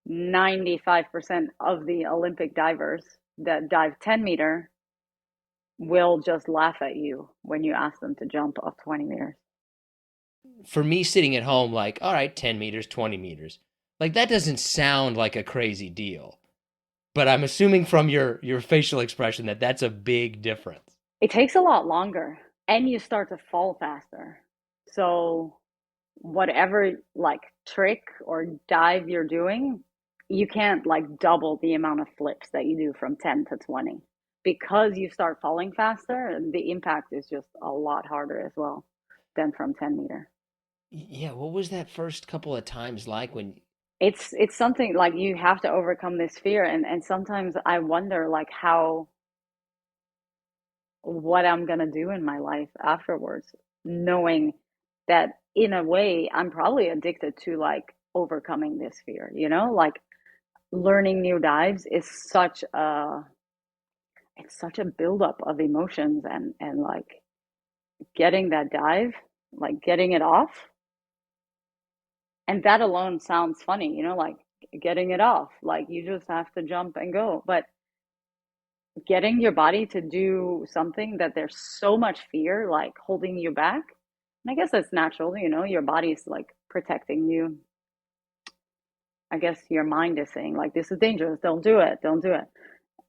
95% of the Olympic divers that dive 10 meter will just laugh at you when you ask them to jump off 20 meters. For me sitting at home, like, all right, 10 meters, 20 meters, like that doesn't sound like a crazy deal. But I'm assuming from your facial expression that that's a big difference. It takes a lot longer and you start to fall faster. So whatever like trick or dive you're doing, you can't like double the amount of flips that you do from 10 to 20 because you start falling faster and the impact is just a lot harder as well than from 10 meter. Yeah, what was that first couple of times like when It's something like you have to overcome this fear and sometimes I wonder like how what I'm gonna do in my life afterwards, knowing that in a way I'm probably addicted to like overcoming this fear, you know? Like learning new dives is such a it's such a buildup of emotions and like getting that dive, like getting it off, and that alone sounds funny, you know, like getting it off, like you just have to jump and go. But getting your body to do something that there's so much fear like holding you back, and I guess that's natural, you know, your body's like protecting you. I guess your mind is saying like this is dangerous, don't do it, don't do it.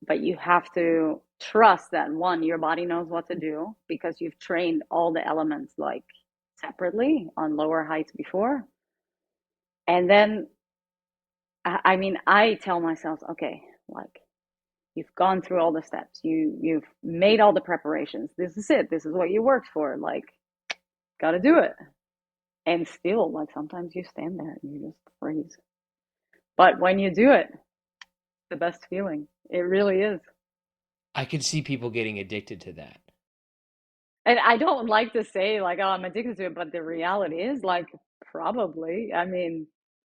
But you have to trust that one, your body knows what to do because you've trained all the elements like separately on lower heights before. And then I mean I tell myself, okay, like you've gone through all the steps, you've made all the preparations, this is it, this is what you worked for, like gotta do it. And still like sometimes you stand there and you just freeze, but when you do it, the best feeling, it really is. I could see people getting addicted to that. And I don't like to say like, oh, I'm addicted to it, but the reality is like probably. I mean,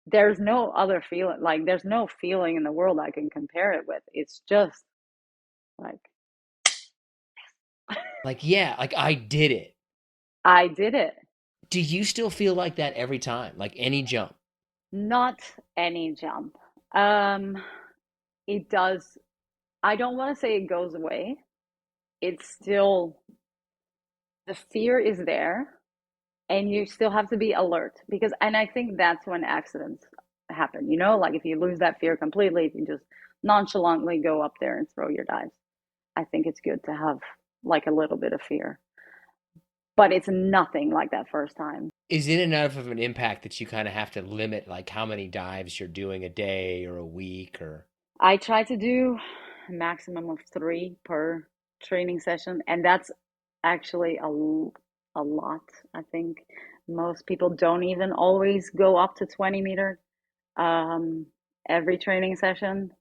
there's no other feeling, like there's no feeling in the world I can compare it with. It's just like Like, yeah, like I did it. I did it. Do you still feel like that every time? Like any jump? Not any jump. Um, it does. I don't want to say it goes away. It's still the fear is there and you still have to be alert because and I think that's when accidents happen, you know, like if you lose that fear completely, if you just nonchalantly go up there and throw your dives, I think it's good to have like a little bit of fear, but it's nothing like that first time. Is it enough of an impact that you kind of have to limit like how many dives you're doing a day or a week or I try to do a maximum of 3 per training session, and that's actually a lot. I think most people don't even always go up to 20 meter um, every training session.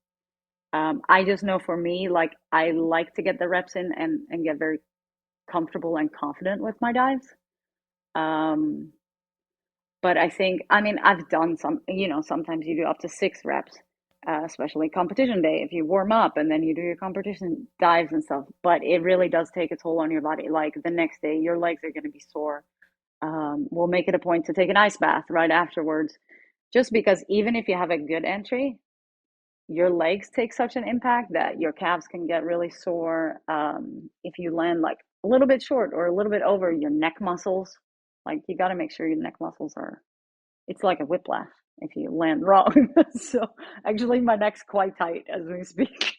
I just know for me, like I like to get the reps in and get very comfortable and confident with my dives. Um, but I think, I mean, I've done some, you know, sometimes you do up to 6 reps, especially competition day, if you warm up and then you do your competition dives and stuff. But it really does take a toll on your body. Like the next day, your legs are going to be sore. We'll make it a point to take an ice bath right afterwards, just because even if you have a good entry, your legs take such an impact that your calves can get really sore. If you land like a little bit short or a little bit over your neck muscles, like you got to make sure your neck muscles are, it's like a whiplash if you land wrong. So actually, my neck's quite tight as we speak.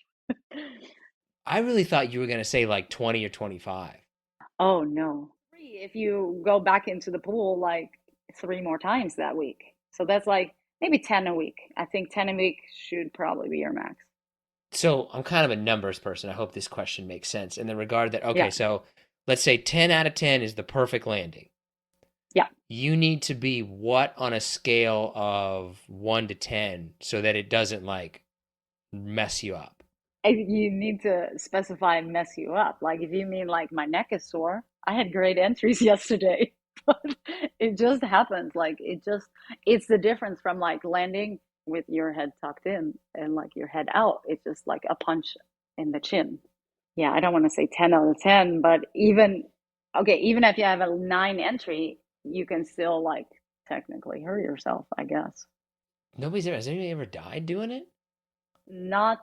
I really thought you were going to say like 20 or 25. Oh no. If you go back into the pool like 3 more times that week. So that's like maybe 10 a week. I think 10 a week should probably be your max. So I'm kind of a numbers person. I hope this question makes sense in the regard that, okay, Yeah. so let's say 10 out of 10 is the perfect landing. Yeah. You need to be what on a scale of 1 to 10 so that it doesn't like mess you up? You need to specify and mess you up. Like if you mean like my neck is sore, I had great entries yesterday, but it just happens. Like it just, it's the difference from like landing with your head tucked in and like your head out. It's just like a punch in the chin. Yeah, I don't want to say 10 out of 10, but even, okay, even if you have a 9 entry, you can still like technically hurt yourself, I guess. Nobody's ever, has anybody ever died doing it? Not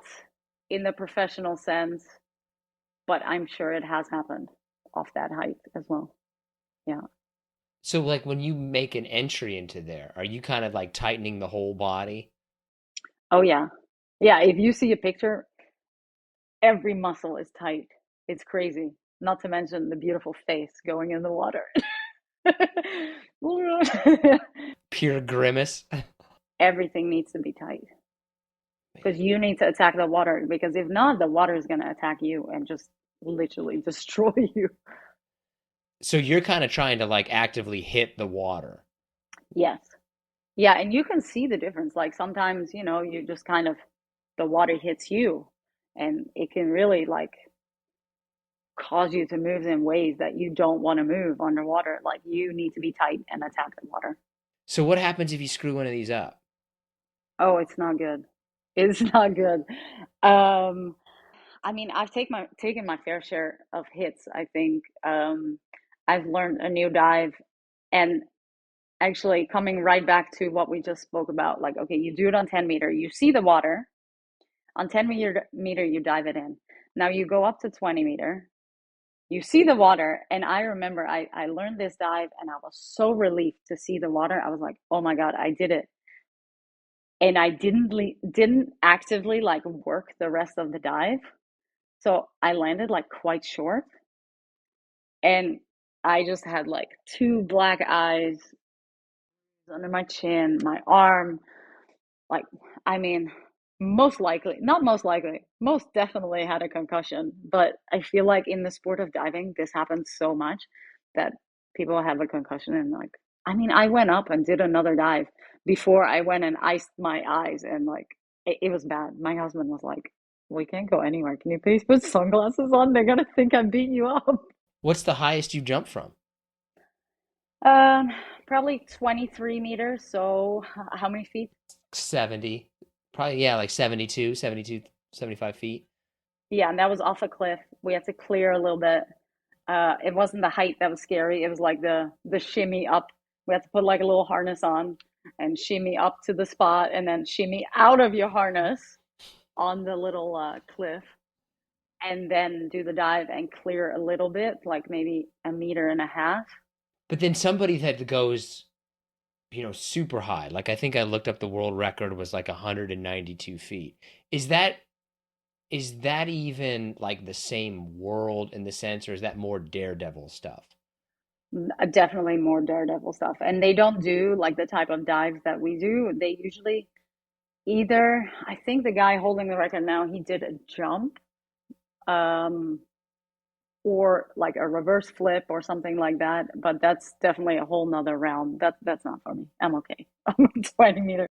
in the professional sense, but I'm sure it has happened off that height as well. Yeah. So like when you make an entry into there, are you kind of like tightening the whole body? Oh yeah. Yeah, if you see a picture, every muscle is tight. It's crazy. Not to mention the beautiful face going in the water. Pure grimace. Everything needs to be tight because you need to attack the water because if not, the water is going to attack you and just literally destroy you. So you're kind of trying to like actively hit the water. Yes. Yeah, and you can see the difference. Like sometimes, you just kind of the water hits you and it can really like cause you to move in ways that you don't want to move underwater. Like you need to be tight and attack the water. So what happens if you screw one of these up? Oh, it's not good. It's not good. Um, I mean, I've taken my fair share of hits, I think. I've learned a new dive and actually coming right back to what we just spoke about, like, okay, you do it on 10 meter, you see the water. On 10 meter, you dive it in. Now you go up to 20 meter, you see the water. And I remember I learned this dive and I was so relieved to see the water. I was like, oh my God, I did it. And I didn't actively like work the rest of the dive. So I landed like quite short and I just had like two black eyes under my chin, my arm, like, I mean, most likely, not most likely, most definitely had a concussion. But I feel like in the sport of diving, this happens so much that people have a concussion. And like, I mean, I went up and did another dive before I went and iced my eyes. And like, it was bad. My husband was like, we can't go anywhere. Can you please put sunglasses on? They're going to think I'm beating you up. What's the highest you jump from? Um, Probably 23 meters. So how many feet? 70. Probably, yeah, like 72, 72, 75 feet. Yeah, and that was off a cliff. We had to clear a little bit. It wasn't the height that was scary. It was like the shimmy up. We had to put like a little harness on and shimmy up to the spot and then shimmy out of your harness on the little cliff and then do the dive and clear a little bit, like maybe a meter and a half. But then somebody that goes, super high. Like I think I looked up the world record was like 192 feet. Is that is that even like the same world in the sense, or is that more daredevil stuff? Definitely more daredevil stuff. And they don't do like the type of dives that we do. They usually either, I think the guy holding the record now, he did a jump. Um, or like a reverse flip or something like that. But that's definitely a whole nother round. That's not for me. I'm okay. I'm 20 meters.